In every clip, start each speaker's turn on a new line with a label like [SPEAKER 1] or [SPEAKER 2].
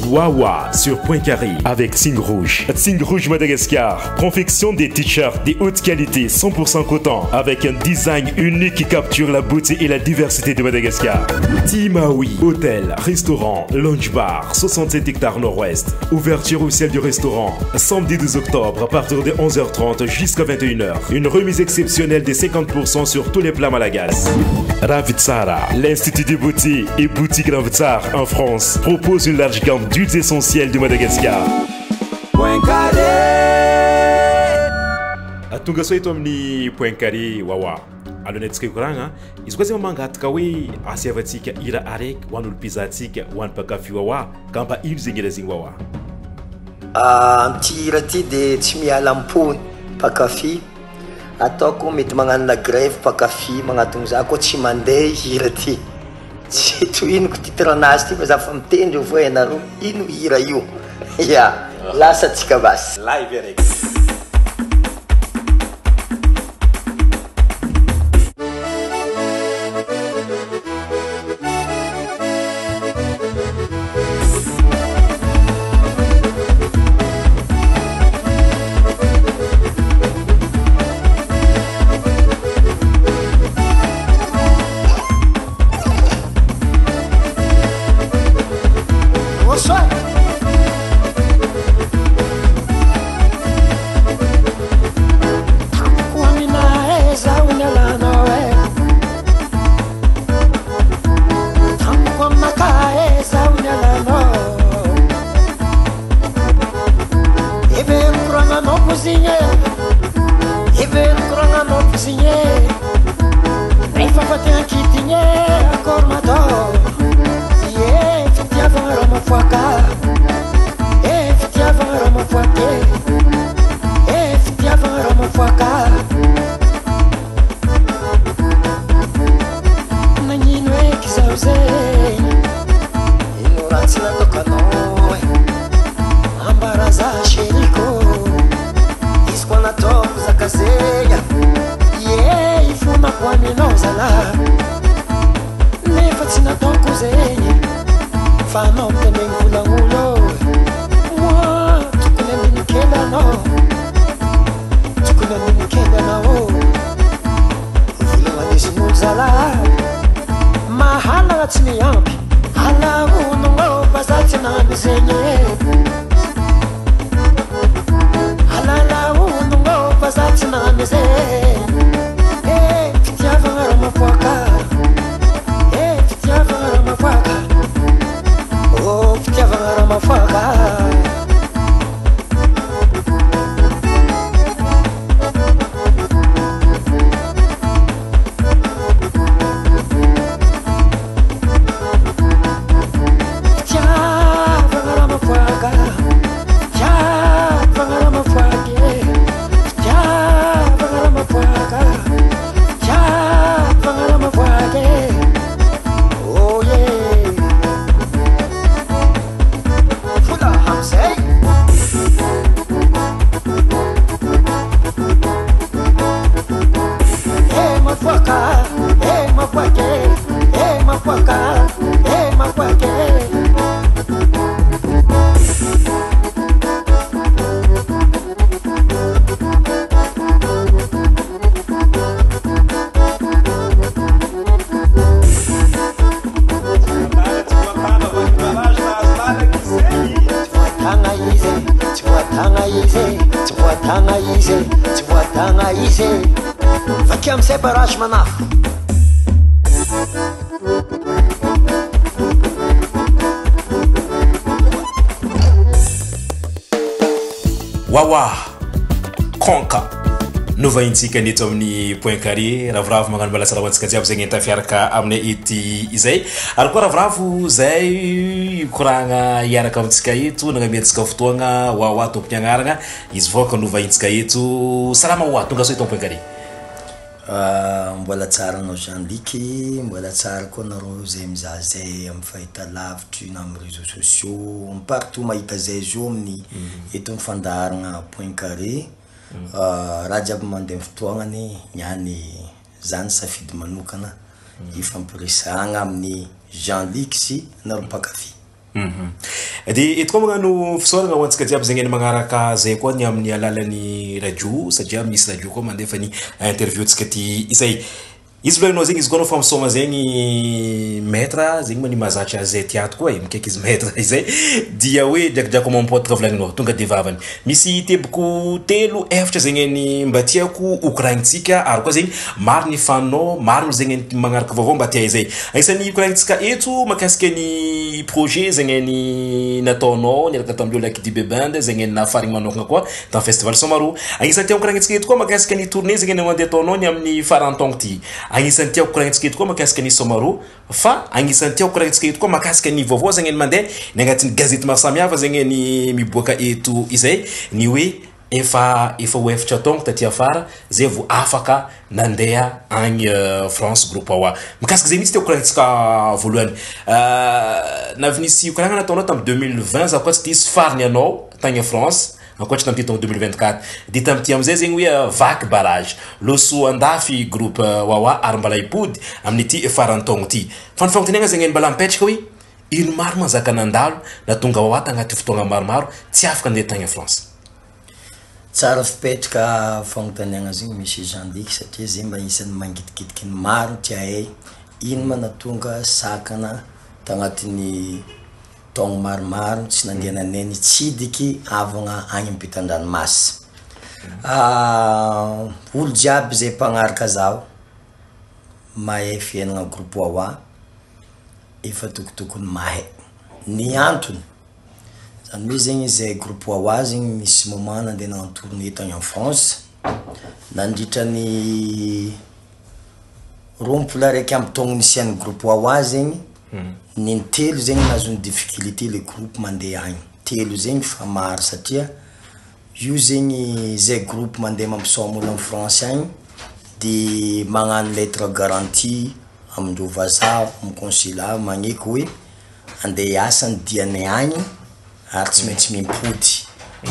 [SPEAKER 1] Wawa sur Point Carré avec Signe Rouge. Signe Rouge Madagascar. Confection des t-shirts de haute qualité 100% coton avec un design unique qui capture la beauté et la diversité de Madagascar. Timaoui. Hôtel, restaurant, lounge bar, 67 hectares nord-ouest. Ouverture officielle du restaurant. Samedi 12 octobre à partir de 11h30 jusqu'à 21h. Une remise exceptionnelle de 50% sur tous les plats malagasy. Ravitsara, l'Institut de beauté et boutique Ravitsar en France, propose une large gamme d'huiles essentielles de Madagascar.
[SPEAKER 2] Point Carré.
[SPEAKER 1] Atunga soito amin'ny Point Carré Wawa. Alonetsika koragna, izy koa zay mangataka hoe asiavatsika ira araiky ho an'olo pizatsika ho an'ny mpakafy Wawa, ka mba ino zegny ira zegny Wawa?
[SPEAKER 3] Ty hira ty de tsy miala ampony mpakafy. Ataoko mety magnano la grève mpakafy magnatony za koa tsy mandeha hira ty. Tsy toinoko titranazy ty fa za fa mitendry vo ianareo ino hira io. Ya, lasa tsika basy.
[SPEAKER 2] Live araiky.
[SPEAKER 1] Wawa Konka nova intsika neto amin'ny Point Carré ravoravo magnano mbala salamantsika jiaby zegny tafiaraka aminay ety izay ary koa ravoravo zay koragna iaraka amintsika eto nagnamiantsika fotoagna Wawa tompony agnaragna izy voaka nova intsika eto salama Wawa tonga so eto Point Carré.
[SPEAKER 3] Mbola tsara anao Jean-Luc, mbola tsara koa nareo zay mizaha zay amin'ny fahitalavitra na amin'ny réseaux sociaux partout mahita zay zo amin'ny eto mifandaharagna Point Carré. Raha jiaby mandeha fotoagnany niany zany safidy manokana ifampiresahagna amin'ny Jean-Luc sy nareo mpakafy.
[SPEAKER 1] De eto koa magnano fisaorana ho antsika jiaby zegny magnaraka zay koa ny amin'ny alalan'ny radio satria misy radio koa mandefa ny interview tsika ty izay izy volaninao zegny izy koa anao fa misoma zegny maître zegny mani mazatra zay tiato koa mikaiky izy maître izay dia hoe drakidrako mampotra volaninao tonga de vavany misy teboko telo efatra zegny ny mba tiako okoragnitsika ary koa zegny maro ny fanao maro zegny magnaraka vaovao mba tia izay agnisan'ny okoragnitsika eto makasika ny projet zegny ny nataonao niaraka tamin'olo Lucky Dube Band zegny na farigny manokana koa dans festival Somaro agnisan'ny tia okoragnitsika eto koa makasika ny tournée zegny mandeha ataonao ny amin'ny farantaogno ty agnisan'ny tiako koragnitsika eto koa makasika ny Somaro fa agnisan'ny tiako koragnitsika eto koa makasika ny vaovao zegny mandeha ny agnatin'ny gazety maro samihafa zegny ny miboaka eto izay ny hoe efa ho efatra taogno taty afara zay vo afaka nandeha agny France groupe awa mikasika zay mitsy tiako koragnitsika voalohany navy nisy koragna nataonao tamin'ny 2020 za koa tsy tisy fariny anao tagny France ankoatra tamin'ty taogno 2024 de tamin'ty amizay zegny hoe vaky barrage loso andafy groupe wawa ary mbala hipody amin'ity farantaogno ty fa ny fagnontaniagna zegny mbala mipetraka hoe ino maro manzaka nandalo na tonga wawa tagnaty fotoagna maromaro tsy afaka andeha tagny France
[SPEAKER 3] tsara fipetraka fagnontaniagna zegny misy Jean-Dick satria zay mba isan'ny mangitikitiky ny maro tia hay ino ma natonga sakana tagnatin'ny taogno maromaro tsy nandeha naneny tsidiky avagna agny ampitan-dranomasy olo jiaby zay mpagnaraka zao mahay fiainagna groupe wawa efa tokotokony mahay ny antony zany hoe zegny zay groupe wawa zegny misy moment nandeha nagnano tournée tagny en France nandritra ny rompolo araiky amby taogno nisian'ny groupe wawa zegny ny telo zegny nazony difficulté le groupe mandeha agny telo zegny fa maro satria io zegny zay groupe mandeha mampisaoma olo amin'ny France agny de magnano lettre garantie amindreo vazaha amin'ny consulat magneky hoe andeha hiasa ny diany agny ary tsy maintsy mimpody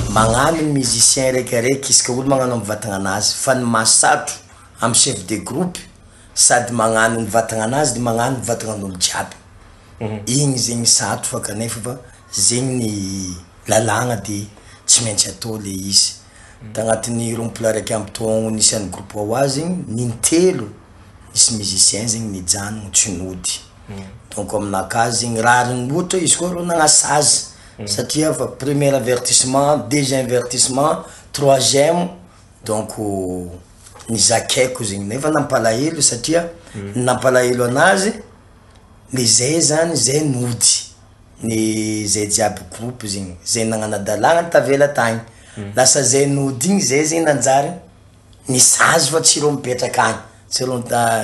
[SPEAKER 3] magnano ny musicien raikaraiky isaka olo magnano amin'ny vatagna anazy fa ny masatro amin'ny chef de groupe sady magnano ny vatagna anazy de magnano ny vatagnan'olo jiaby igny zegny sato fa kanefa fa zegny ny lalagna de tsy maintsy atao le izy tagnatin'ny rompolo araiky amby taogno nisy an'ny groupe wawa zegny nintelo nisy musicien zegny nijanogno tsy nody donc aminakahy zegny rariny loatra izy koa rô nagnasazy satria fa premier avertissement deuxième avertissement troisième donc nizakaiko zegny nefa nampalahelo satria nampalahelo anazy le zay zany zay nody ny zay jiaby groupe zegny zay nagnanadalagna tavela tagny lasa zay nody igny zay zegny nanjary nisazy fa tsy rô mipetraka agny tsy rô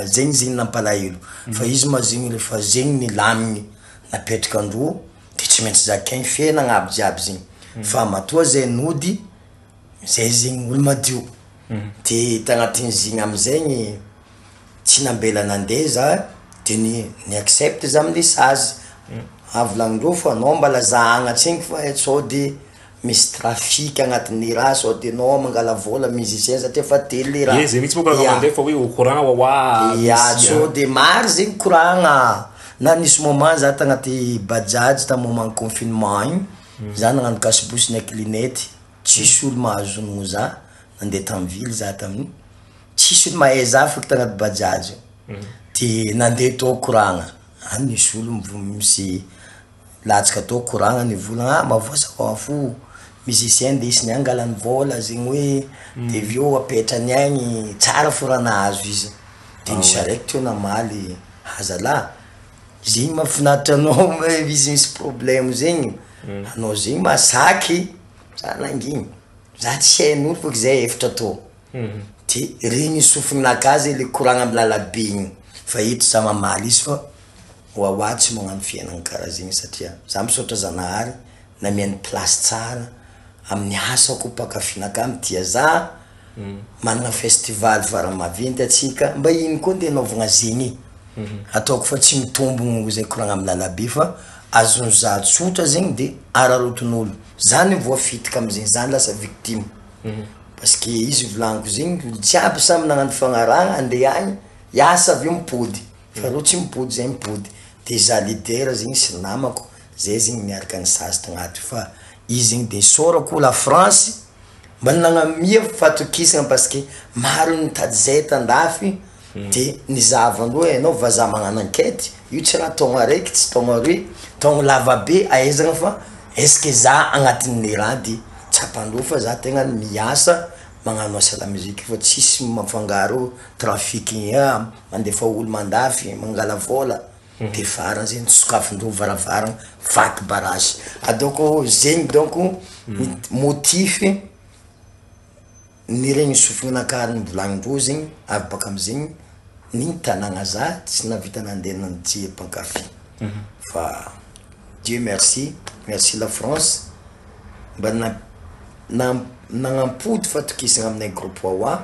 [SPEAKER 3] zegny zegny nampalahelo fa izy ma zegny rehefa zegny nilamigny napetraka andro de tsy maintsy zakaigny fiainagna aby jiaby zegny fa matoa zay nody zay zegny olo madio de tagnatin'ny zegny amizegny tsy nambela nandeha za de ni accepte za amle sazy avolagnindreo fa anao mbala za agnatsegny fa sao de misy trafic agnatin'ny raha sao de anao mangala vola musicien satria fa telo le raha
[SPEAKER 1] zay mitsy moka mandeha fa hoe au courant wawa
[SPEAKER 3] sao de maro zegny koragna na nisy moment za tagnaty bajaj ta moment confinement igny za nagnano kasibosy na clinette tsisy olo mahazonogno za nandeha tamin'ny ville za tamin'iny tsisy olo mahay za fôky tagnaty bajaj de nandeha tao koragna nisy olo misy latsaka tao koragna ny volagna mavoasako fo musicien desiny angalany vola zegny hoe de vio apetrany agny tsara forana azo izy de nisy araiky teo namaly azala zegny mahafinaritra anao izy misy problème zegny anao zegny masaky za nanginy za tsy hain'olo fôky zay efatra tao de regny sofininakazy le koragna amy lalabe igny fa ito za mamaly izy fa wawa tsy magnano fiainagna karaha zegny satria za misaotra zanahary na mihainy place tsara amin'ny asako mpakafinaka mitia za manana festival varamaventy atsika mba ino koa nde anaovagna zegny ataoko fa tsy mitombogno zay koragna amy lalabe fa azony za tsotra zegny de araroton'olo zany voafitika amizegny zany lasa victime parce que izy volagniko zegny jiaby samy nagnano fagnaragna andeha agny hiasa aveo mipody fa rô tsy mipody zay mipody de za leader zegny sy namako zay zegny miaraka ny sasy tagnaty fa izy zegny de sorako la France mba nagnamia fatokisana parce que maro nitady zay tandafy de nizahavandro anao vazaha magnano enquête io tsy raha taogno araiky tsy taogno aroe taogno lava be ahaizagna fa est-ce que za agnatin'ny raha de tsapandro fa za tegna miasa magnano asa la musique fa tsisy mafangaro trafic mandefa olo mandafy mangala vola de farany zegny sokafindro varavarana vaky barage donc zegny donc motif ny regny sofinanakary nivolagnin-drô zegny avy baka amizegny ny tanàgna za tsy navita nandeha nandihy pankafy fa Dieu merci merci la France mba nagnampody fatokisana aminay groupe Wawa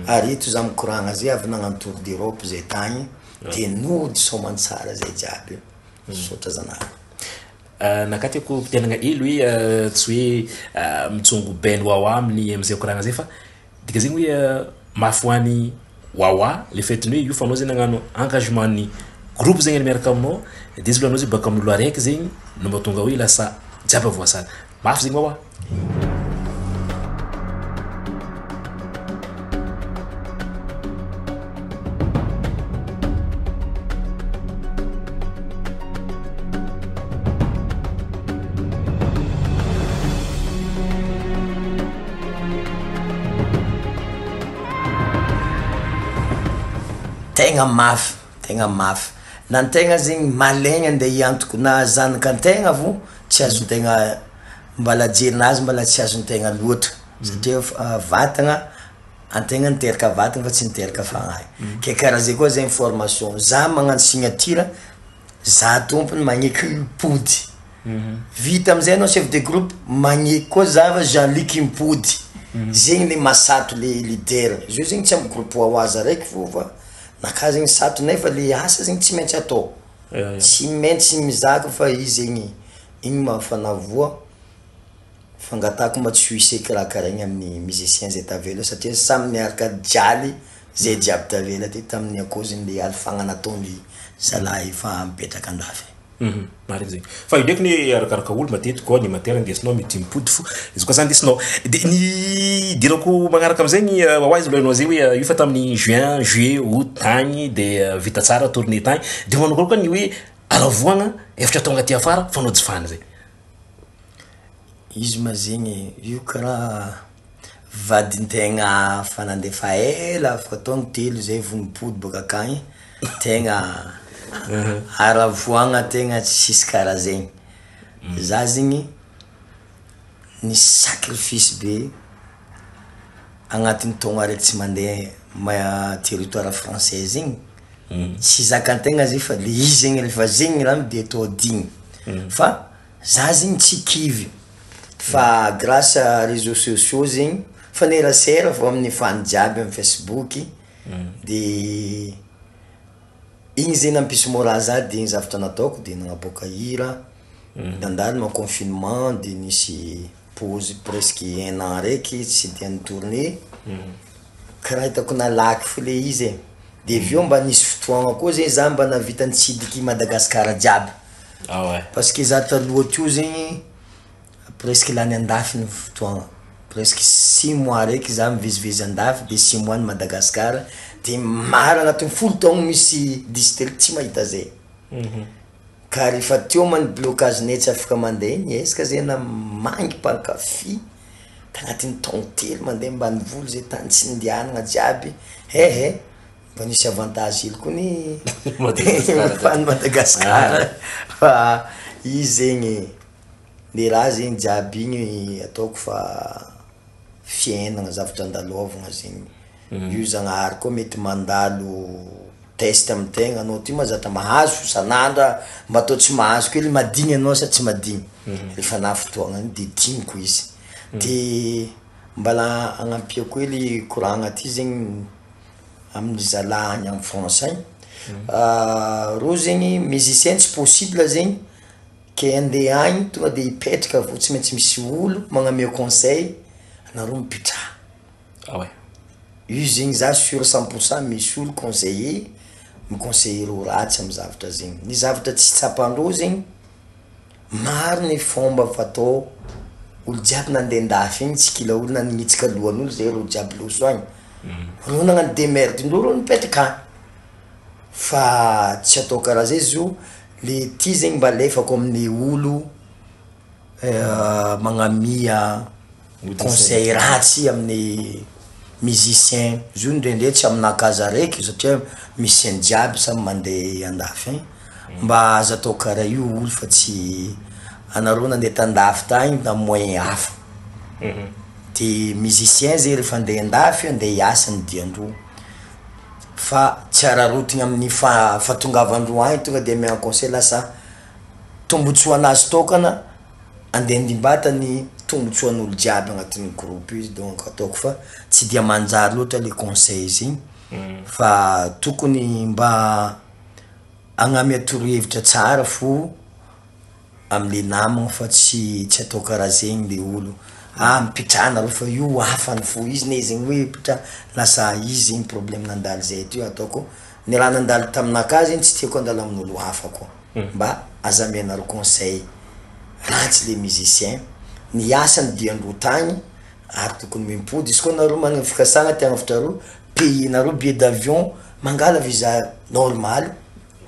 [SPEAKER 3] ary eto za mikoragna zay avy nagnano tour d'Europe zay tagny de nody somantsara zay jiaby sotra zanahary
[SPEAKER 2] nakatiako pitenagna ilo hoe tsy hoe mitsongo ben Wawa amin'ny amizay koragna zay fa dika zegny hoe mafoany Wawa le fait ny hoe io fa anao zegny nagnano engagement ny groupe zegny miaraka aminao de izy anao zegny baka amin'olo araiky zegny no mahatonga hoe lasa jiaby voasara mafy zegny Wawa
[SPEAKER 3] tegna mafy na tegna zegny malaigna andeha hiantoko na zanaka antegna vo tsy azontegna mbala jerinazy mbala tsy azontegna loatra satria vatagna antegna niteraka vatagna fa tsy niteraka fagnahy ke karaha zay koa zay information za magnano signature za tompony magneky impody vita amizay anao chef de groupe magneky koa zava Jean-Luc impody zegny le masato le leader izy zegny tsy amy groupe Wawaza raiky fo fa naka zegny sato nefa le asa zegny tsy maintsy atao tsy maintsy mizaka fa izy zegny igny mafanavoa fangatako mba tsy hisy karaha igny amin'ny musicien zay tavela satria samy miaraka jialy zay jiaby tavela ty tamin'ny akoziny le alifagna nataony zalahy efa mipetraka andafy
[SPEAKER 2] marina zegny fa io ndraiky ny arakaraka olo matetiky koa animateur andesinao mety mipody fo izy koa zany ndesinao de ny dirako magnaraka amizegny Wawa izy lohanao zay hoe io fa tamin'ny juin juillet août tagny de vita tsara tournée tagny de manao koa ny hoe alavoagna efatra tonga aty afara fanao jifany zay
[SPEAKER 3] izy ma zegny io karaha vadintegna fa nandefa ela fa taogno telo zay vo nipody boka akagny tegna aravoagna tegna tsisy karaha zegny za zegny ny sacrifice be agnatin'ny taogno araiky tsy mandeha territoire français zegny tsy zakantegna zay fa le izy zegny rehefa zegny raha de atao digny fa za zegny tsy kivy fa grâce à réseaux sociaux zegny fa nerasera vo amin'ny fan jiaby amin'ny Facebook de igny zegny nampisy mora za de igny zavatra nataoko de nagnaboaka hira nandalo ma confinement de nisy pause presque 1 an raiky tsy de tournée karaha hitako nalaky fo le izy de vio mba nisy fotoagna koa zegny za mba navita nitsidiky Madagasikara jiaby parce que za taloha tio zegny presque lany andafy ny fotoagna presque 6 mois raiky za mivezivezy andafy de 6 mois ny Madagasikara de maro agnatin'ny folo taogno misy district tsy mahita zay ka rehefa teo man blocage ne tsy afaka mandeha igny eska zay na mangy pankafy ka agnatin'ny taogno telo mandeha mbany volo zay tany tsy nindianagna jiaby mba nisy avantage ilo koa ny fany Madagasikara fa izy zegny le raha zegny jiaby igny ataoko fa fiainagna zavatra andalaovagna zegny io zagnahary koa mety mandalo test amitegna anao ty mazatra mahazo sanandra mba atao tsy mahazo koa le madigny anao sa tsy madigny rehefa na fotoagna de digniko izy de mbala agnampia koa le koragna ty zegny amin'ny zalahy agny amin'ny français ro zegny musicien tsy possible zegny ke andeha agny tonga de hipetraka vo tsy maintsy misy olo magnamea conseil anareo mipitraha io zegny za sur 100% misy olo conseiller miconseiller ro ratsy amy zavatra zegny ny zavatra tsy tsapandreo zegny maro ny fomba fatao olo jiaby nandeha andafy igny tsy kila olo nanitsika lohan'olo zay ro jiaby loso agny ro nagnano demerde indroro nipetraka fa tsy atao karaha zay zo le ty zegny mba lefako amin'ny olo magnamia conseil ratsy amin'ny musicien zo ndrendre tsy aminakaza raiky satria musicien jiaby samy mandeha andafy agny mba aza atao karaha io olo fa tsy anareo nandeha tandafy tagny na moyen hafa de musicien zay rehefa andeha andafy andeha hiasa ny diandro fa tsy ararotigny amin'ny fatongavandro agny tonga de miagna conseil lasa tombotsoa anazy tokana andeha ndimbata ny tombotsoan'olo jiaby agnatin'ny groupe izy donc ataoko fa tsy dia manjary loatra le conseil zegny fa tokony mba agnamia torohevitra tsara fo amle namagna fa tsy atao karaha zegny le olo mipitrahana reo fa io afany fo izy ne zegny hoe pitra lasa izy zegny problème nandalo zay ty ataoko ny raha nandalo taminakazy igny tsy tiako andalo amin'olo hafa koa mba azamianaro conseil ratsy le musicien ny asany diandro tagny ary tokony mimpody izy koa nareo managna fikasagna ty agnafitra reo pays nareo billet d'avion mangala visa normal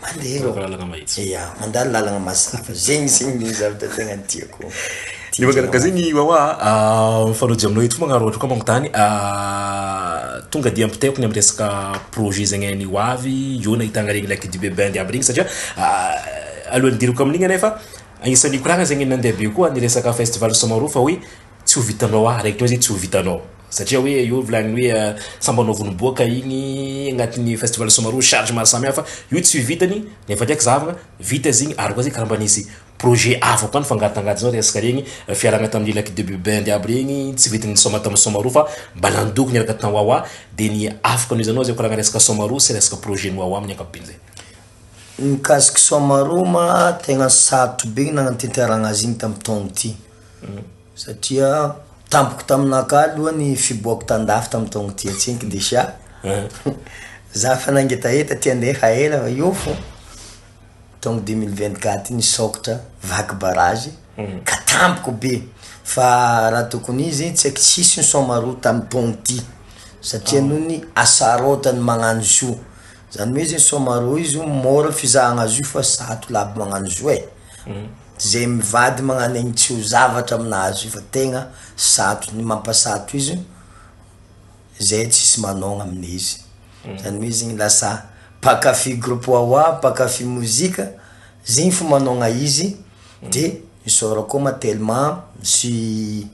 [SPEAKER 3] mandeha reo mandalo lalagna masafa zegny zegny zavatra tegna tiako
[SPEAKER 2] ny magaraka zegny wawa mifanojy aminao eto fo magnaro ohatra koa magnotany tonga dia ampitaiko ny amin'ny resaka projet zegny any ho avy io nahitagna regny laky du bebindy aby regny satria alohan'ny diriko amin'igny anefa agnisan'ny koragna zegny nandeha be koa ny resaka festival somaro fa hoe tsy ho vitanao raiky teo zegny tsy ho vitanao satria hoe io volagniny hoe sambanao vonomboaka igny agnatin'ny festival somaro charge maro samy hafa io tsy vitany nefa ndraiky zavagna vita zegny ary koa zegny karaha mba nisy projet hafa koa nifangatangatinao resaka regny fiaragna tamin'ny laky de bebindy aby regny tsy vitany soma tamin'ny somaro fa mba nandoko niaraka tan wawa de ny afaka anizanao zay koragna resaka somaro sy resaka projet ny wawa amin'ny ankapobeny zay
[SPEAKER 3] mikasiky somaro ma tegna sarotro be nagnano tanteragna azy igny tamin'ny taogno ty satria tampoko taminaka aloha ny fiboako tandafy tamin'ny taogno ty atsinky de sia za fa nangetaheta ty andeha ela fa io fo taogno 2024 ny sokatra vaky barage ka tampoko be fa raha tokony izy tsy aiky tsisy ny somaro tamin'ny taogno ty satria noho ny asarotany magnano zo zany hoe zegny somaro izy mora fizahagna azy io fa sato laby magnano zo zay mivady magnano egny tsy ho zavatra aminazy io fa tegna sato ny mampasato izy zay tsisy manogna amin'izy zany hoe zegny lasa pakafy groupe wawa pakafy mozika zegny fo manogna izy de misôra koa ma tellement sy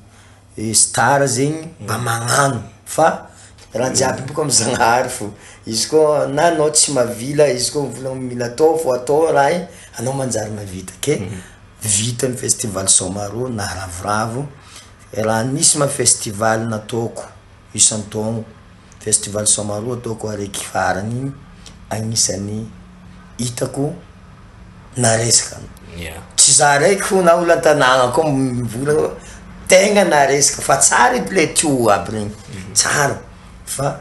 [SPEAKER 3] star zegny mba magnano fa raha jiaby boka am'zagnahary fo izy koa na anao tsy mavila izy koa volagna mila atao fo atao raha anao manjary mavita ke vita ny festival somaro na ravoravo raha nisy ma festival nataoko isan-taogno festival somaro ataoko araiky farany igny agnisan'ny hitako naresaka tsy za raiky fo na olo an-tanàgna koa mivolagna tegna naresaka fa tsara ible tio aby regny tsara fa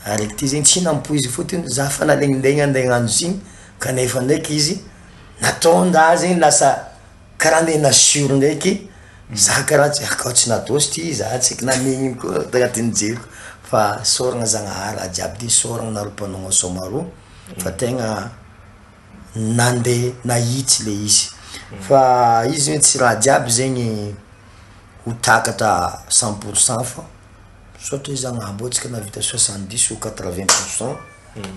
[SPEAKER 3] araiky ty zegny tsy nampoizy fotony za fa nalegnindegny andeha hagnano zigny kanefa ndraiky izy nataon-da zegny lasa karaha andeha nasuro ndraiky za karaha tsy akao tsy natosy ty za tsy aiky namegny koa agnatin'ny jeriko fa soragna zagnahary raha jiaby ty soragna naro mpanogna somaro fa tegna nandeha nahitsy le izy fa izy hoe tsy raha jiaby zegny ho takatra 100% fa soit hoe zagnahabo atsika navita 70 ou 80%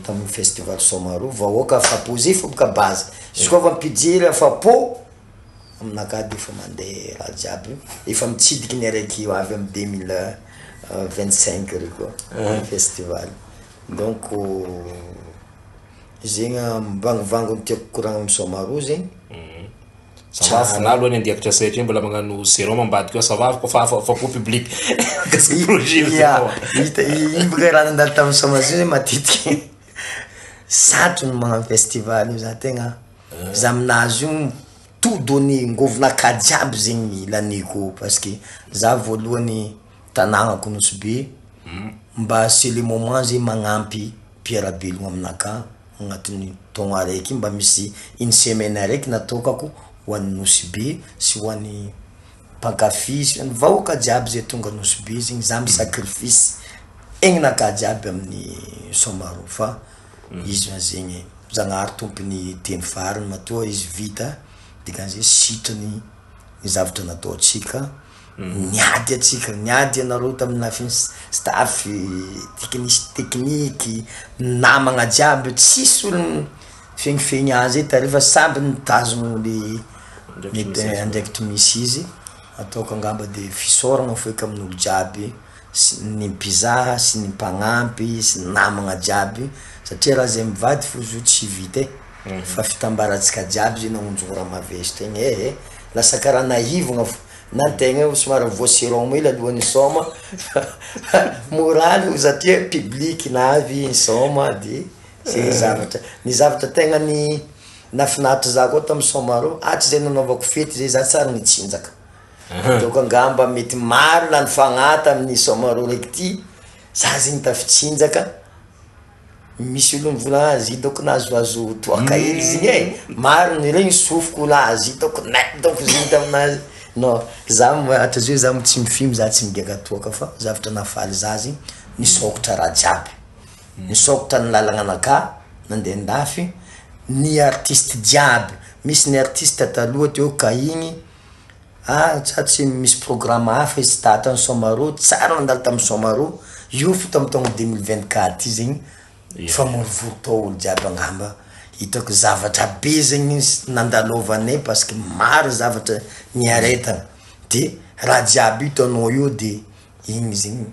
[SPEAKER 3] tamin'ny festival somaro vahoaka afapo zay fo boka base izy koa fa mpijery afapo aminaka de efa mandeha raha jiaby efa mitsidiky ny araiky avy amin'ny 2025 ry koa festival donc zegny mivangovango tiako koragna amin'ny somaro zegny
[SPEAKER 2] ça va aloha ny andiakitra satria mbola magnano sérum ambadiky eo ça va fa afapo public kasi projet
[SPEAKER 3] iny boka raha nandalo tamin'ny somaro zegny matetiky sato ny magnano festival io za tegna za aminazy io tout donné ngovinaka jiaby zegny laniko parce que za voalohany tanagnako Nosy mba c'est le moment zegny magnampy Pierre Belogno aminaka agnatin'ny taogno araiky mba misy une semaine araiky nataokako ho an'ny Nosy Be sy ho an'ny mpankafy sy ny vahoaka jiaby zay tonga Nosy Be zegny za misacrifice egninaka jiaby amin'ny Somaro fa izy zegny Zagnahary tompony teny farany matoa izy vita dikan'izay sitrany ny zavatra nataontsika niady atsika niady anareo tamin'ny lafiny staff tekniky namagna jiaby tsisy olo fegnifegny azy tarefa samby nitazogno le andraikitra misy izy ataoko angamba de fisoragna foika amin'olo jiaby ny mpizaha sy ny mpagnampy sy namagna jiaby satria raha zay mivady fo zo tsy vita fa fitambaratsika jiaby zay nagnonjora mavesitra igny lasa karaha naivogna fo na tegna somary voaseron ila alohan'ny soma moraly satria public navy soma de c'est zavatra ny zavatra tegna ny nafinahitra za koa tamin'ny Somaro atsy zay nanaovako fety zay za tsara nitsinjaka donc angamba mety maro na ny fagnata amin'ny Somaro raiky ty za zegny tafitsinjaka misy olo mivola azy donc nazoazo toaka hely zegny maro ny regny sofoko la azy donc net donc zegny taminazy non za atra zio za tsy mifimy za tsy migaka toaka fa zavatra nafaly za zegny nisokatra raha jiaby nisokatra ny lalagna nandeha ndafy ny artiste jiaby misy ny artiste taloha teo ka igny tsy misy programme hafa izy tata ny Somaro tsara nandalo tamin'ny Somaro io fo tamin'ny taogno 2024 ty zegny fa morivory tao olo jiaby angamba hitako zavatra be zegny nandalovanay parce que maro zavatra niaretana de raha jiaby hitanao io de igny zegny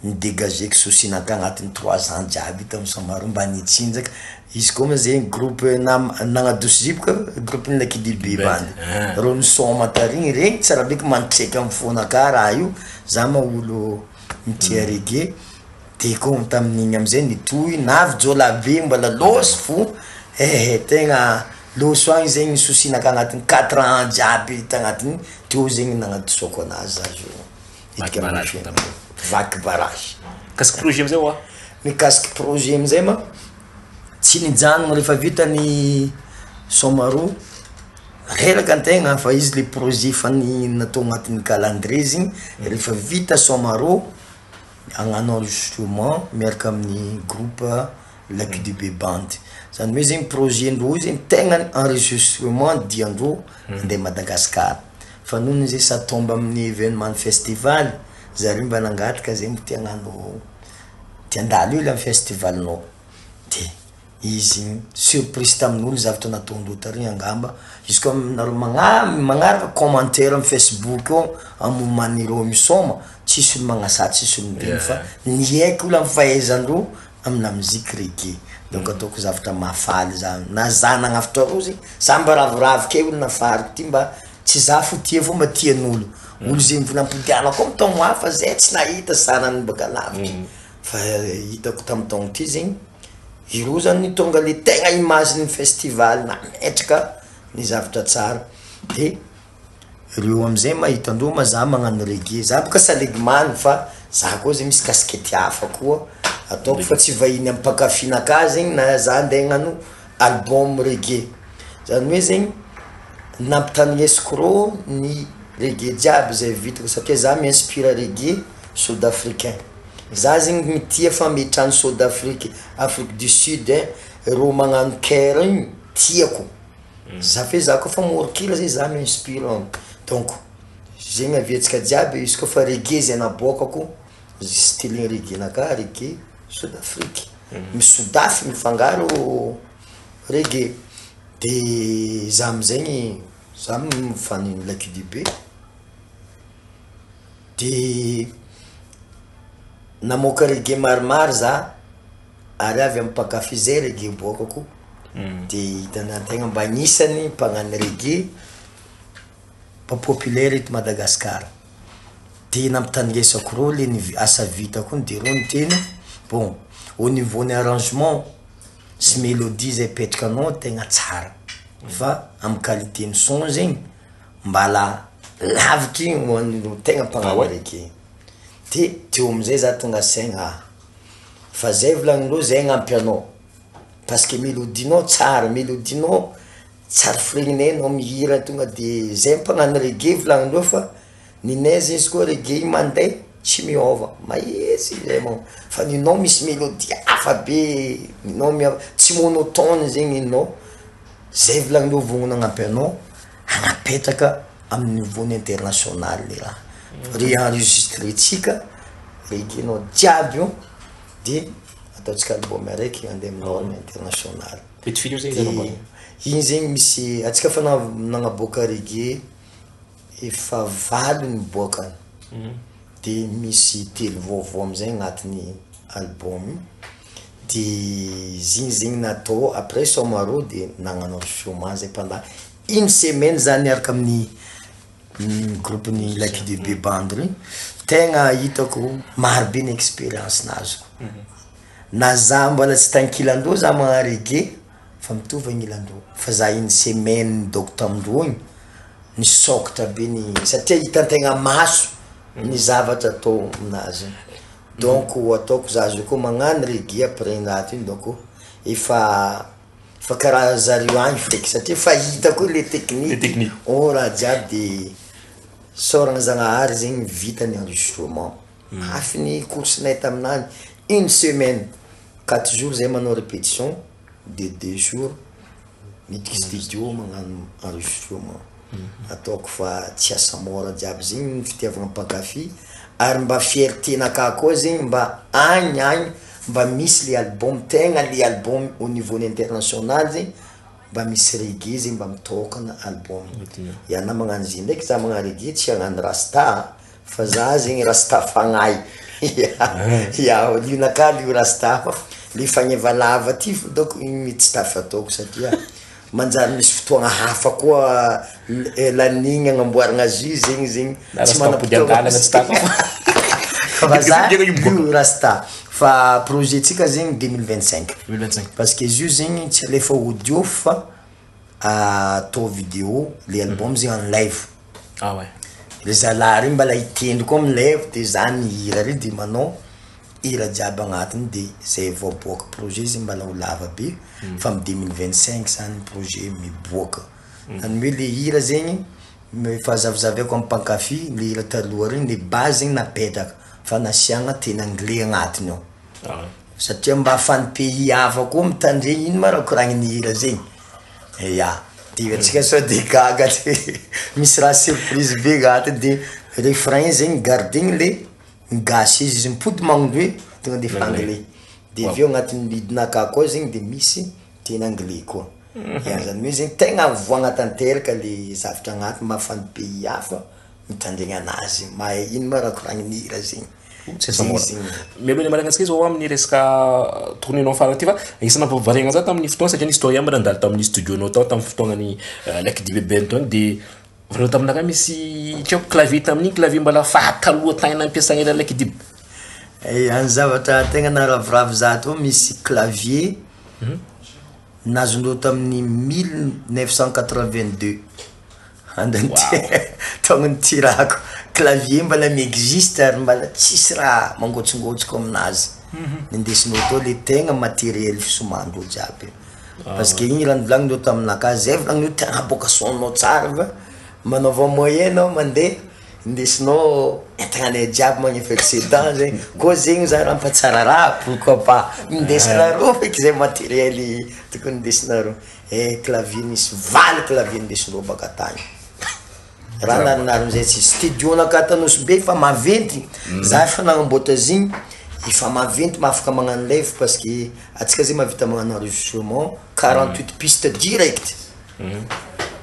[SPEAKER 3] midégageko sosinaka agnatin'ny 3 ans jiaby tamin'ny Somaro mba nitsinjaka izy koa zegny groupe nagnadosy zipoka groupe ny Lucky Dube bandy ro ny soma tarigny regny tsara beky manitseky amin'ny fonaka raha io za maolo mitia reggae de koa tamin'igny amizay nitoy navy jolabe mbola losy fo tegna loso agny zegny sosinaka agnatin'ny 4 ans jiaby tagnatiny teo zegny nagnadosoko anazy za zo vaky barage
[SPEAKER 2] kasika projet amizay wa
[SPEAKER 3] mikasiky projet amizay ma tsy nijanona rehefa vita ny Somaro reraka antegna fa izy le projet fa ny natao agnatin'ny calendrier zegny rehefa vita Somaro agnano enregistrement miaraka amin'ny groupe Lucky Dube band zany hoe zegny projet ndro zegny tegna enregistrement diandro andeha Madagascar fa nohony zay sa tomba amin'ny événement festival zareo mba nangataka zegny tia agnano tiandalo io la festival nao de izy surprise tamin'olo zavatra nataondreo tary angamba izy koa nareo magnaraka commentaire amin'ny Facebook ao amoman'ireo misoma tsisy olo magnasa tsisy olo mibeny fa ny haiko olo amin'ny fahaizandreo amina musique reggae donc ataoko zavatra mafaly zany na za nagnafitra reo zegny samba ravoravo ke olo nafariko ty mba tsy za fo tia fo mba tian'olo olo zay mivola ampidiana koa mitaogno hafa zay tsy nahita sanany baka lavitra fa hitako tamin'ny taogno ty zegny iro zany tonga le tegna image ny festival na metraka ny zavatra tsara de reo amizay mahitandreo ma za magnano reggae za boka salegmany fa za koa zay misy kaskety hafa koa ataoko fa tsy vahiny amin'ny mpakafinaka zegny na za andeha hagnano album reggae zany hoe zegny nampitany escro ny reggae jiaby zay vitako satria za mi-inspire reggae sud africain za zegny mitia fa metrany sud afrique Afrique du Sud ro magnano kera igny tiako za fe za koa fa morokila zay za mi-inspire donc zegny aviatsika jiaby izy koa fa reggae zay naboakako style reggae naka reggae sud afrique misodafy mifangaro reggae de za amizegny za mifany Lucky Dube de namoaka reggae maromaro za ary avy amin'ny mpakafy zay reggae boakako de hitanantegna mba anisany mpagnano reggae mba populaire eto Madagascar de nampitandresako reo le asa vitako de reo niteny bon au niveau ny arrangement sy mélodie zay petraka anao tegna tsara fa amin'ny qualité ny son zegny mbala lavitra igny hoan'olo tegna mpagnano reggae de teo amizay za tonga saigna fa zay volagnin'reo zay agnampy anao parce que mélodinao tsara mélodinao tsary firenena no mihira tonga de zay mpagnano reggae volagninreo fa ninay izy koa reggae mandeha tsy miova maizy zay mo fa ninao misy mélodie hafa be ninao tsy monotone zegny ninao zay volagninreo vognona agnampy anao agnapetraka amin'ny niveau international le raha re-enregistré tsika reggae nao jiaby io de ataotsika album araiky andeha amin'ny norme international igny zegny misy atsika fa nagnaboaka reggae efa 8 niboakany de misy 3 vaovao amizay agnatin'ny album de zigny zegny natao après somaro de nagnano enregistrement zay pendant une semaine zany araka amin'ny groupe ny Lucky Dube band regny tegna hitako maro be ny expérience nazoko na za mbola tsy tankilandro za magnano reggae fa mitovy agnilandro fa za une semaine docteur amindro igny ny sokatra be ny satria hitantegna maso ny zavatra atao aminazy donc ataoko za zo koa magnano reggae après naty igny donc efa karaha zareo agny feky satria fa hitako le technique raha jiaby de soragna Zagnahary zegny vita ny enregistrement afy ny coursenay taminany une semaine 4 jours zay manao répétition de 2 jours midika studio magnano enregistrement ataoko fa tsy asa mora jiaby zegny fitiavagna mpankafy ary mba fierté-naka koa zegny mba agny mba misy le album tegna le album au niveau international zegny mba misy reggae zegny mba mitokana album ya na magnano izy ndraiky za magnano reggae tsy hagnano rasta fa za zegny rasta fagnahy ya lionaka lio rasta le fagneva lava ty donc igny tsy tafataoko satria manjary misy fotoagna hafa koa lanigny agnamboaragna azy zegny tsy manam-potoagna fa za lio rasta fa projet tsika zegny 2025 parce que izy io zegny tsy alefa audio fa atao vidéo le album zegny en live le zalahy regny mbala hitendry koa amin'ny live de zany hira regny de manao hira jiaby agnatiny de zay vao boaka projet zegny mbala ho lava be fa amin'ny 2025 zany projet miboaka zany hoe le hira zegny fa zavizaveko amin'ny mpankafy le hira taloha regny le base zegny napetraka fa nasiagna teny anglais agnatiny ao satria mba afan'ny pays hafa koa mitandregny ino ma raha koragniny hira zegny ya de atsika sao de gaga misy raha surprise be gata de refrain zegny gardegny le gasy izy mipody magnondro hoe tonga de fa anglais de aveo agnatin'ny lidinaka koa zegny de misy teny anglais koa ya zany hoe zegny tegna voagna tanteraka le zavatra agnatiny mba afan'ny pays hafa mitandregny anazy mahay ino ma raha koragniny hira zegny
[SPEAKER 2] mialohan'ny malagasy izy ao amin'ny resaka tournénao farany ty fa isana variagna za tamin'ny fotoagna satria ny historia mba nandalo tamin'ny studionao tao tamin'ny fotoagnany Lucky Dube band tony de vanao taminaka misy tsy haiko clavier tamin'igny clavier mbala fahataloha tagna ampiasagna ela Lucky Dube
[SPEAKER 3] any zavatra tegna naravoravo za to misy clavier nazondreo tamin'ny 1982 andany tonga ny tirako clavier mbala miexiste ary mbala tsisy raha mangotsongotsoko aminazy nindesinao to le tegna matériel fisomandreo jiaby parce que igny raha nivolagninreo taminaka zay volagninreo tegna boaka sonnao tsara fa manaova moyen anao mandeha indesinao entagnanay jiaby magnefa excédent zegny koa zegny za raha mpatsara raha pourquoi pas indesinareo feky zay matériel tokony indesinareo clavier misy valy clavier indesinareo baka tany raha narinariny zay tsy studio nakatanosy be fa maventy za efa nagnamboatra zigny efa maventy mahafaka magnano live parce que atsika zay mahavita magnano enregistrement 48 piste direct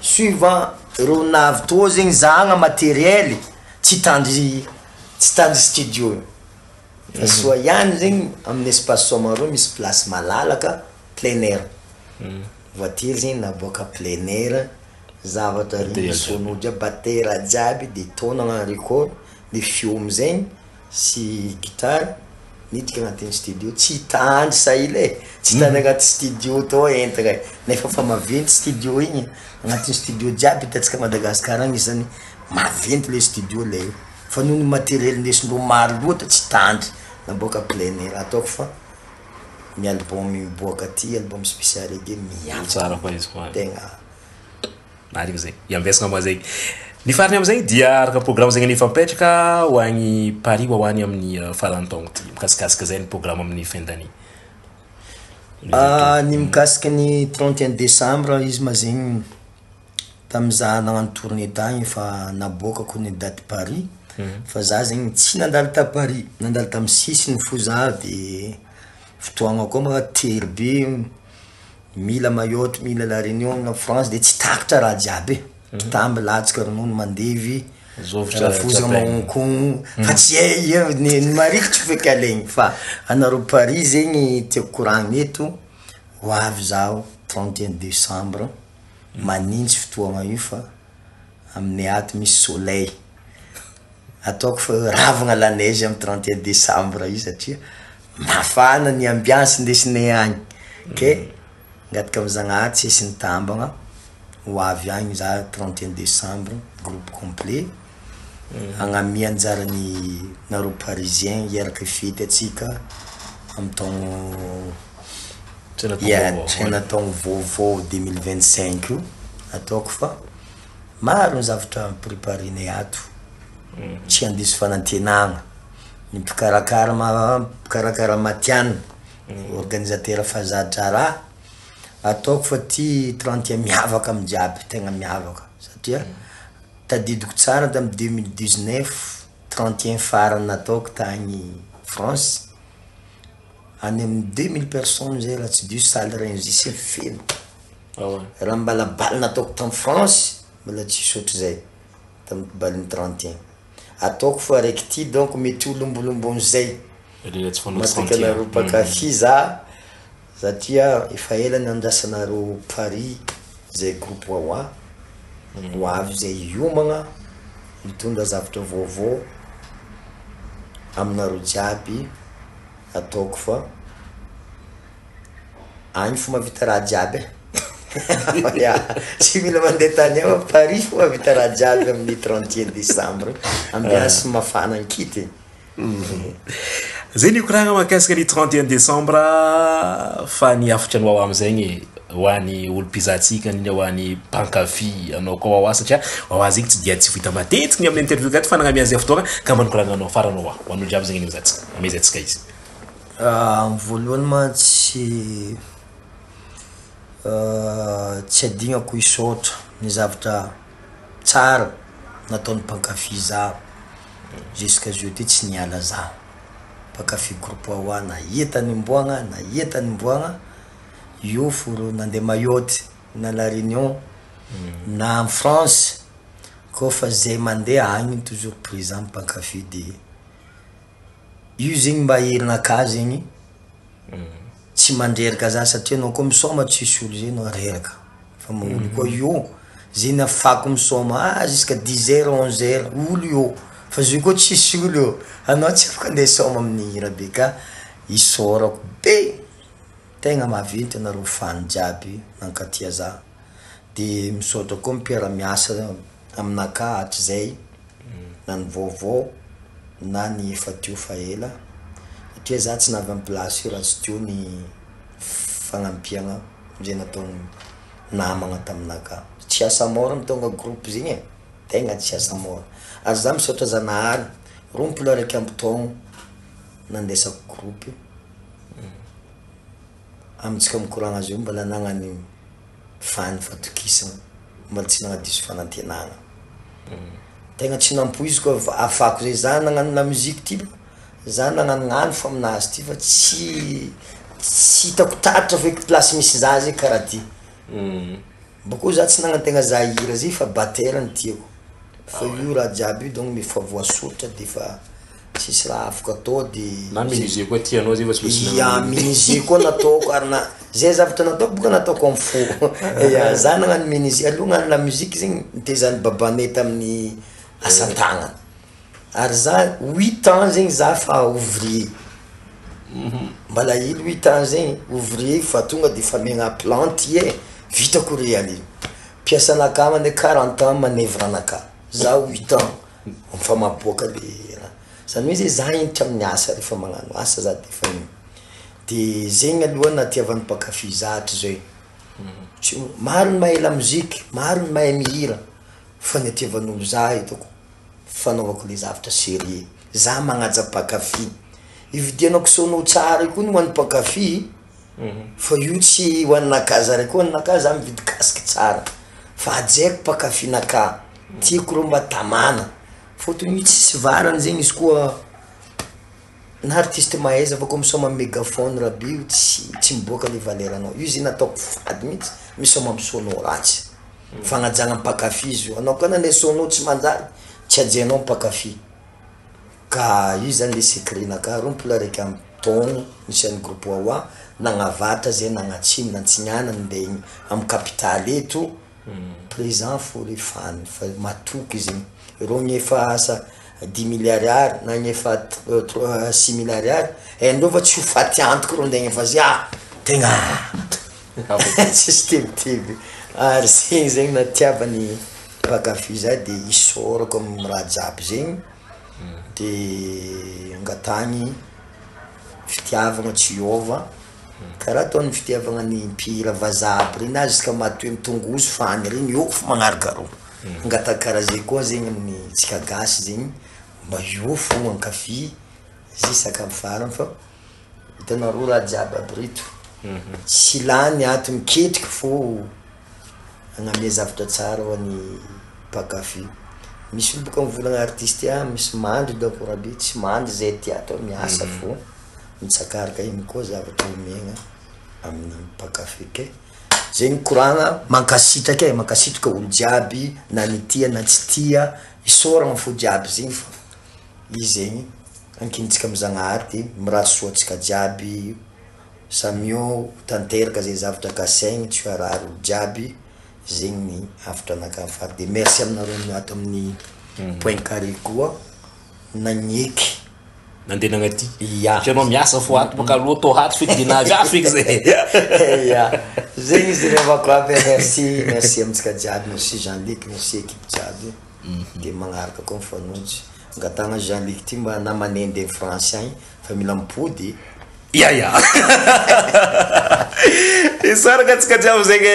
[SPEAKER 3] suivant reo navy to zegny zagna matériel tsy tandry studio fa soa ihany zegny amin'ny espace somaro misy place malalaka plein air voiture zegny naboaka plein air zavatra regny sono jiaby batera jiaby de tonagna record le fiome zegny sy guitare nidika agnatin'ny studio tsy tandry sahila tsy tandry agnaty studio to entagna nefa fa maventy studio igny agnatin'ny studio jiaby hitatsika Madagasikara agny izany maventy le studio le fa noho ny matériel ndesindreo maro loatra tsy tandry naboaka plein air ataoko fa ny album miboaka ty album spécial reggae mihatsara
[SPEAKER 2] fa izy koa
[SPEAKER 3] tegna
[SPEAKER 2] Marivo zegny iambesagna moa zegny ny farany am'zegny dia araka programme zegny nifampetraka ho agny Paris ho any amin'ny farantaogno ty mikasikasika zay ny programme amin'ny fin d'année
[SPEAKER 3] ny mikasika ny 31 décembre izy ma zegny tam'za nagnano tournée tagny fa naboakako ny date Paris fa za zegny tsy nandalo ta Paris nandalo tam sisiny fo za de fotoagna koa ma tery be mila Mayotte mila La Réunion na France de tsy takatra raha jiaby tamby latsaka ronono mandevy foza magnonkono fa tsy hay ny marikitry feky alegny fa anaro Paris zegny tiako koragny eto ho avy zaho 31 décembre manintsy fotoagna io fa amin'ny ato misy soleil ataoko fa ravagna la neige amin'ny 31 décembre io satria mafana ny ambiance ndesinay agny ke ngataka am'Zagnahary tsy esy nitambagna ho avy agny za 31 décembre groupe complet agnamia anjarany naro parisien iaraka fety atsika amy taogno tsena taogno vaovao 2025 io ataoko fa maro ny zavatra préparenay ato tsy andiso fanantenagna ny mpikarakara matianina organisateur fazatra raha ataoko fa ty 30 miavaka amy jiaby tegna miavaka satria tadidiko tsara tamy 2019 31 farany nataoko tagny France any amy 2000 personnes zay raha tsy diso salle rangissé feno raha mbalabaly nataoko tamy France mbola tsisy ohatry zay tamy baliny 31 ataoko fa araiky ty donc mety olombolombony zay matakanaro pakafy za satria efa ela ny andrasanaro Paris zay groupe wawa ho avy zay iomagna mitondra zavatra vaovao aminaro jiaby ataoko fa agny fo mavita raha jiaby tsy mila mandeha tany ao Paris fo mavita raha jiaby amin'ny 31 décembre ambiance mafana ankity
[SPEAKER 2] zay ny koragna mahakasika ny 31 décembre fa ny afatra ny wawa am'zegny ho any olo pizatsika ny ho any pankafy anao koa wawa satria wawa zegny tsy dia tsy vita matetiky ny amin'ny interview gaty fa nagnamia azy fotoagna ka mba nikoragna anao faranao wa ho anao jiaby zegny mizatsika amezatsika izy
[SPEAKER 3] voalohany ma tsy adignako isaotra ny zavatra tsara nataon'ny pankafy za jusqu'à jeudi tsy niala za pankafy groupe wawa na ietany mboagna io foro nandeha Mayotte na La Réunion na en France ko fa zay mandeha agny toujours présent pankafy de io zegny mba herinaka zegny tsy mandreraka za satria anao koa misoma tsisy olo zay no reraka fa olo koa io zay nafako misoma jusqu'à 10h 11h olo io fa zio koa tsisy olo io anao tsy afaka andeha soma amin'ny hira be ka isorako be tegna maventy anaro fany jiaby nankatia za de misaotra koa mpiara-miasa aminaka hatrizay na ny vaovao na ny efa teo fa ela satria za tsy navy amy place io raha tsy teo ny fagnampiagna zay nataony namagna taminaka tsy asa mora mitonga groupe zegny e tegna tsy asa mora ary za misaotra Zanahary rompolo araiky amby taogno nandesako groupe amitsika mikoragna azy io mbola nagnany fany fatokisana mbola tsy nagnadiso fanantenagna tegna tsy nampoiziko afako zay za nagnano la musique ty za nagnanognano fa aminazy ty fa tsy hitako taratra feky place misy za zay karaha ty bako za tsy nagnantegna za hira zay fa batera ny tiako fa io raha jiaby io donc mifa voasoratra de fa tsisy raha afaka atao de
[SPEAKER 2] na menuisier koa tianao zay fa tsy
[SPEAKER 3] ya menuisier koa nataoko ary na zay zavatra nataoko boka nataoko amy fo ya za nagnano menuisier aloha gnano la musique zegny nitezany babanay tamin'ny asa-tagnana ary za 8 ans zegny za fa ouvrier mbala ilo 8 ans zegny ouvrier fa tonga de fa megna plantier vitako réali piasanaka mandeha 40 ans manevre anaka za 8 ans fa maboaka le zany hoe zay za entitra amin'ny asa rehefa magnano asa za de fa de zegny aloha natiavan'ny pankafy za hatrizay maro ny mahay lamozika maro ny mahay mihira fa ny atiavan'olo za hitako fanaovako le zavatra serie za magnaja pakafy ividianako sonao tsara koa ny hoan'ny pakafy fa io tsy hoannakaza ray koa annakahy za mividy kasiky tsara fa ajaiko pakafinaka tiako ro mba tamana fotony io tsisy varany zegny izy koa na artiste mahaiza avako misoma mégaphone rabe io tsy miboaka le valeranao io izy nataoko fady mihitsy misoma misonao ratsy fagnajagna mpakafy izy io anao koa na le sonao tsy manjary tsy ajenao mpakafy ka io zany le secret-naka rompolo araiky amy taogno misy an'ny groupe wawa nagnavatra zay nagnatsiny nantsignana ndegny amy capitale eto présent fo le fan fa matoky zegny ro gnefa asa 10 milliards na gnefa 6 milliards ndreo fa tsy ho faty antoko ro ndegny fa zy tegna systeme ary zegny zegny natiavany pakafy zay de isorako amy raha jiaby zegny de angatagny fitiavagna tsy iova karaha ataony fitiavagna ny mpihira vazaha aby reny azy iska matoe mitongozo fany reny iofo magnaraka ro angataka karaha zay koa zegny amin'ny tsika gasy zegny mba iofo ankafy zy sakafo farany fa hitanareo raha jiaby aby reto tsy lany ato miketriky fo agnamia zavatra tsara ho an'ny pakafy misy olo boka mivolagna artiste misy mandry dako rabe tsy mandry zay ty atao miasa fo mitsakaraka igny koa zavatra omegna amin'ny pakafy ke zegny koragna mankasitraka olo jiaby na ny tia na tsy tia isoragna fo jiaby zegny fa izy zegny ankinitsika am'Zagnahary de mirasoa atsika jiaby samio tanteraka zay zavatra kasaigny tsy arary olo jiaby zegny ny hafatra anakafary de merci aminareo miato amin'ny point carré koa nagneky
[SPEAKER 2] nandeha nagnaty anao miasa fo ato baka aloha tô haty feky dinavy feky zay
[SPEAKER 3] zegny izy revako aby merci amitsika jiaby merci Jean-Luc merci équipe jiaby de magnaraka koa mifanonjy angatagna Jean-Luc ty mba namanendy amy français fa mila mipody
[SPEAKER 2] isaraka atsika jiaby zegny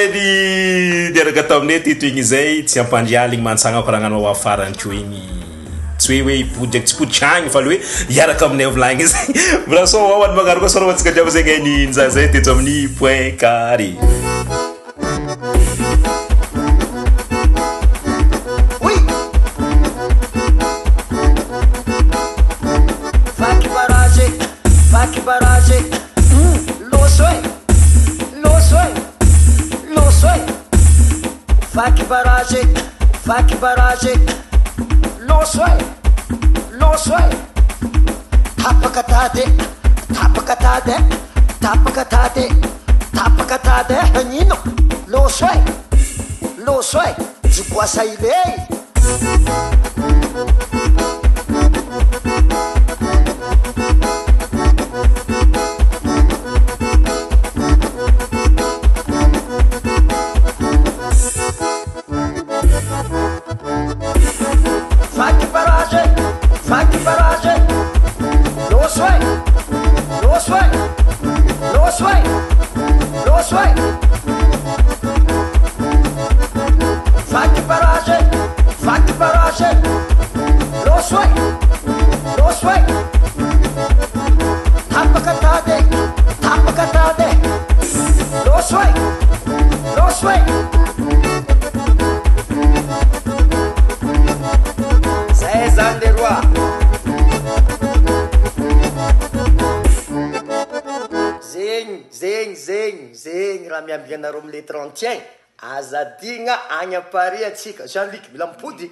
[SPEAKER 2] niaraka taminay teto igny zay tsy ampandrialigny mantsagna ko raha nanao afarany ko igny tsy hoe ipody tsy podragny fa le hoe iaraka aminay volagny zay mbola so hoany magnaraka sora atsika jiaby zegny ny nzazay teto amin'ny point carré
[SPEAKER 3] Fac barrage, lo soy, tapakatate, hanino, lo soy, je bois ça il est. Zeng raha miambianareo amle 31 azadigna agny à Paris atsika Jean-Luc mila mipody